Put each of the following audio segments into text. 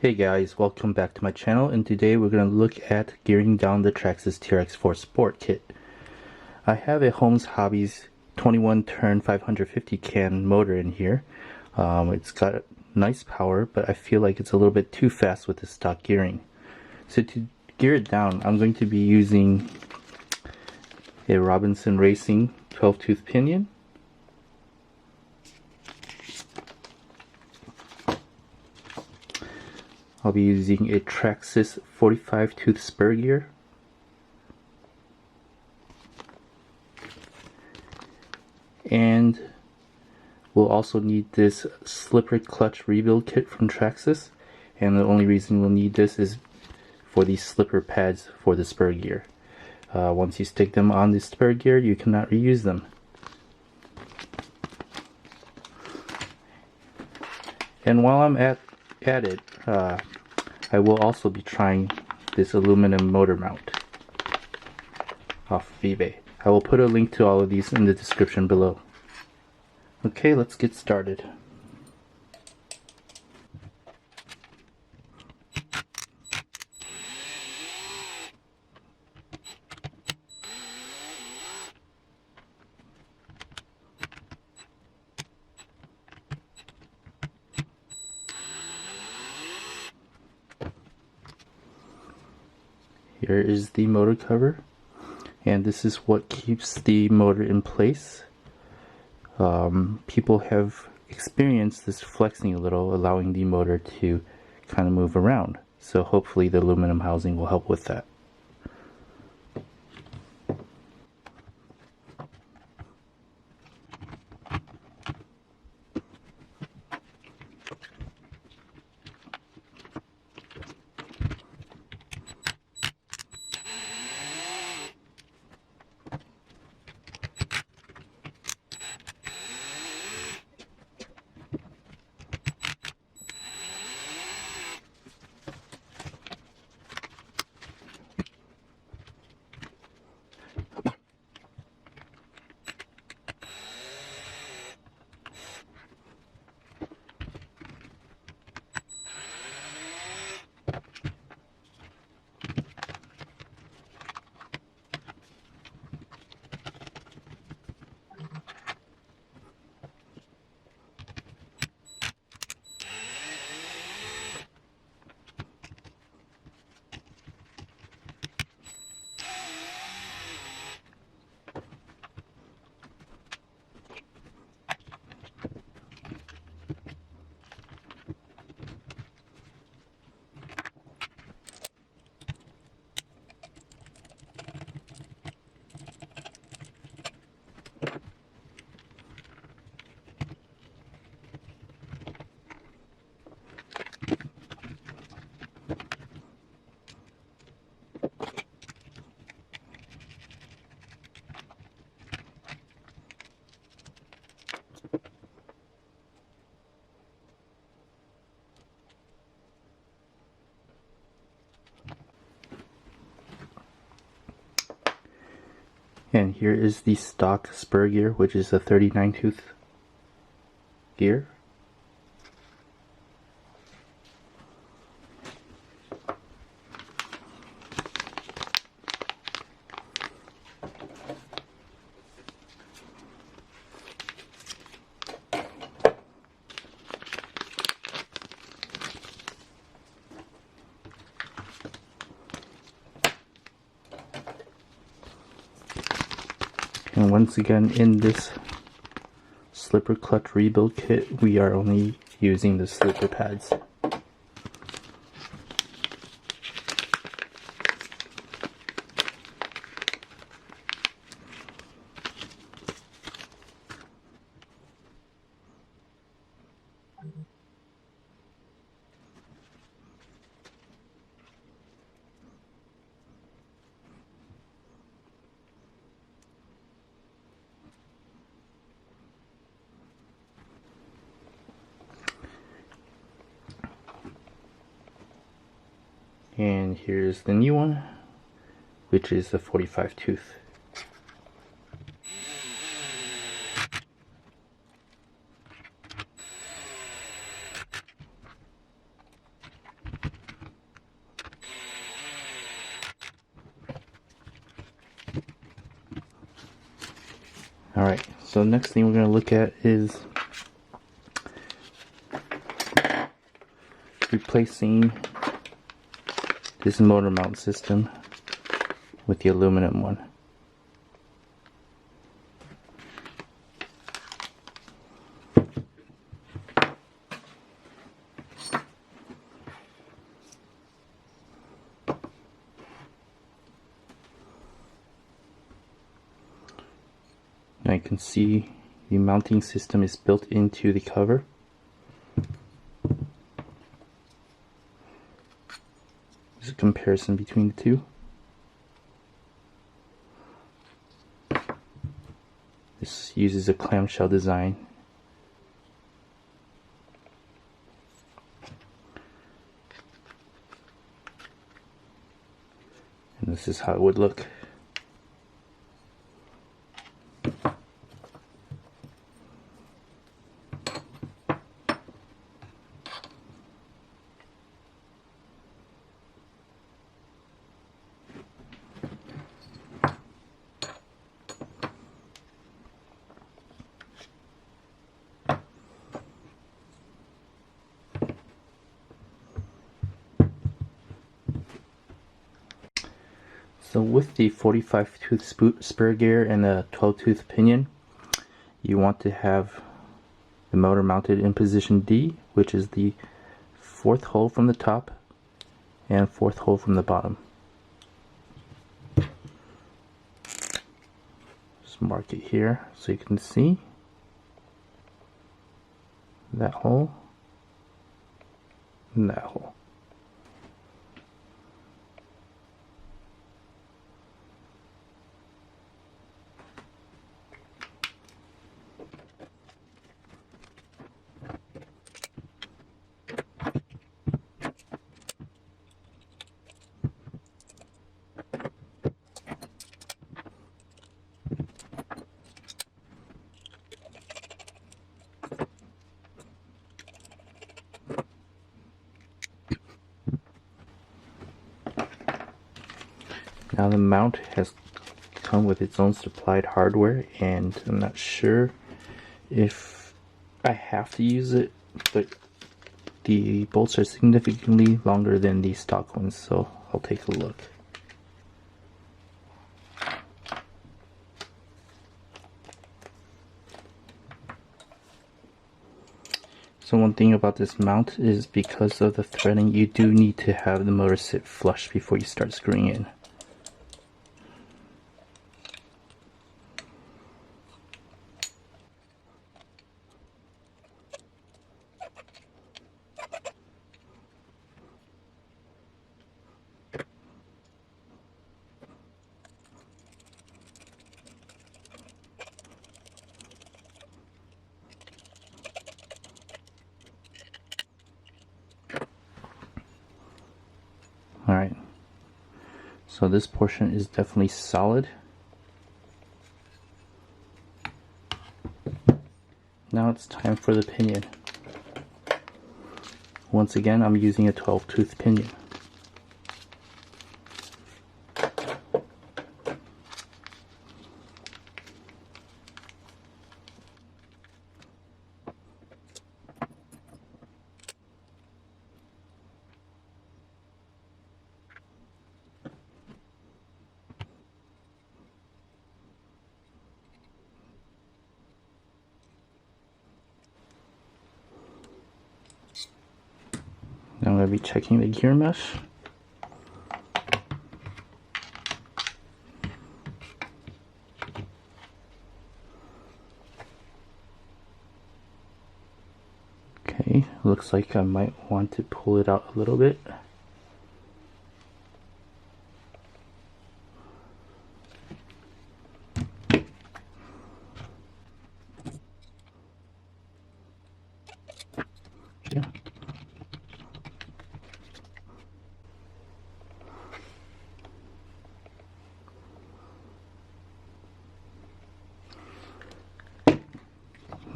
Hey guys, welcome back to my channel, and today we're going to look at gearing down the Traxxas TRX4 Sport kit. I have a Holmes Hobbies 21 turn 550 can motor in here. It's got nice power, but I feel like it's a little bit too fast with the stock gearing. So to gear it down, I'm going to be using a Robinson Racing 12-tooth pinion. I'll be using a Traxxas 45 Spur gear. And we'll also need this slipper clutch rebuild kit from Traxxas. And the only reason we'll need this is for these slipper pads for the spur gear. Once you stick them on the spur gear, you cannot reuse them. And while I'm at it, I will also be trying this aluminum motor mount off of eBay. I will put a link to all of these in the description below. Okay, let's get started. Here is the motor cover, and this is what keeps the motor in place. People have experienced this flexing a little, allowing the motor to kind of move around. So hopefully the aluminum housing will help with that. And here is the stock spur gear, which is a 39-tooth gear. And once again, in this slipper clutch rebuild kit, we are only using the slipper pads. And here's the new one, which is the 45 tooth. Alright, so next thing we're going to look at is replacing this motor mount system with the aluminum one. Now you can see the mounting system is built into the cover. There's a comparison between the two. This uses a clamshell design. And this is how it would look. So with the 45 tooth spur gear and the 12 tooth pinion, you want to have the motor mounted in position D, which is the fourth hole from the top and fourth hole from the bottom. Just mark it here so you can see that hole and that hole. Now the mount has come with its own supplied hardware, and I'm not sure if I have to use it, but the bolts are significantly longer than the stock ones, so I'll take a look. So one thing about this mount is because of the threading, you do need to have the motor sit flush before you start screwing in. Alright, so this portion is definitely solid. Now it's time for the pinion. Once again, I'm using a 12 tooth pinion. Now I'm going to be checking the gear mesh. Okay, looks like I might want to pull it out a little bit. Yeah.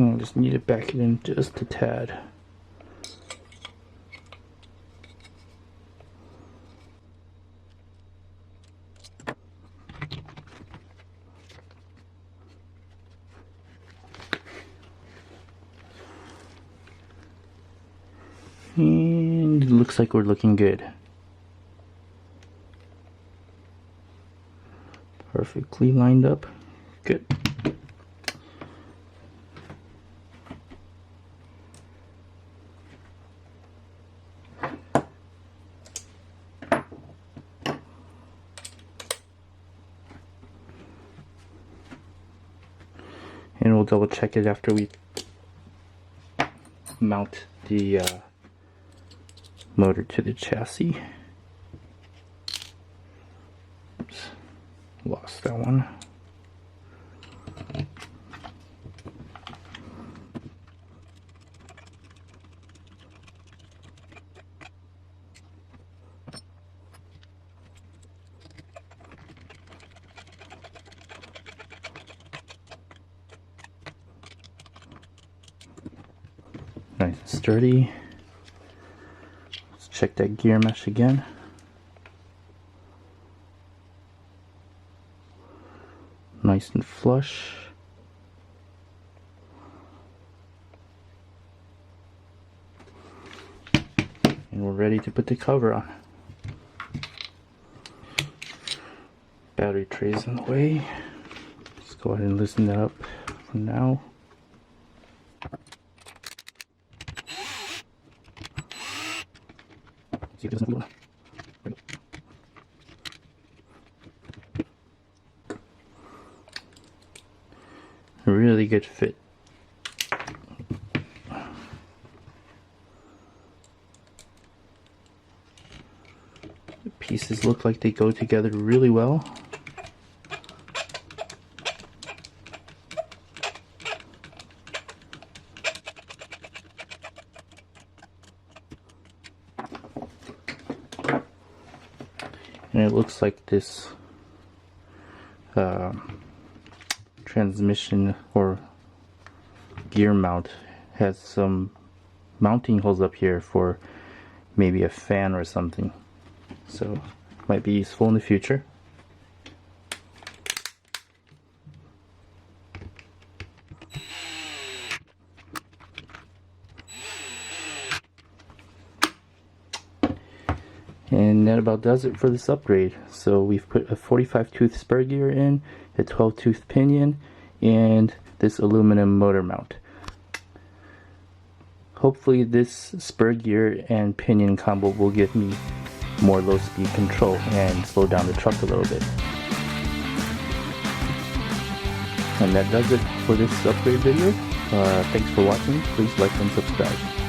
I just need to back it in just a tad. And it looks like we're looking good. Perfectly lined up. Good. And we'll double check it after we mount the motor to the chassis. Oops, lost that one. Nice and sturdy. Let's check that gear mesh again. Nice and flush. And we're ready to put the cover on. Battery trays in the way. Let's go ahead and loosen that up for now. See if it doesn't wheel. A really good fit. The pieces look like they go together really well. And it looks like this transmission or gear mount has some mounting holes up here for maybe a fan or something, so might be useful in the future. And that about does it for this upgrade. So we've put a 45 tooth spur gear in, a 12 tooth pinion, and this aluminum motor mount. Hopefully this spur gear and pinion combo will give me more low speed control and slow down the truck a little bit. And that does it for this upgrade video. Thanks for watching. Please like and subscribe.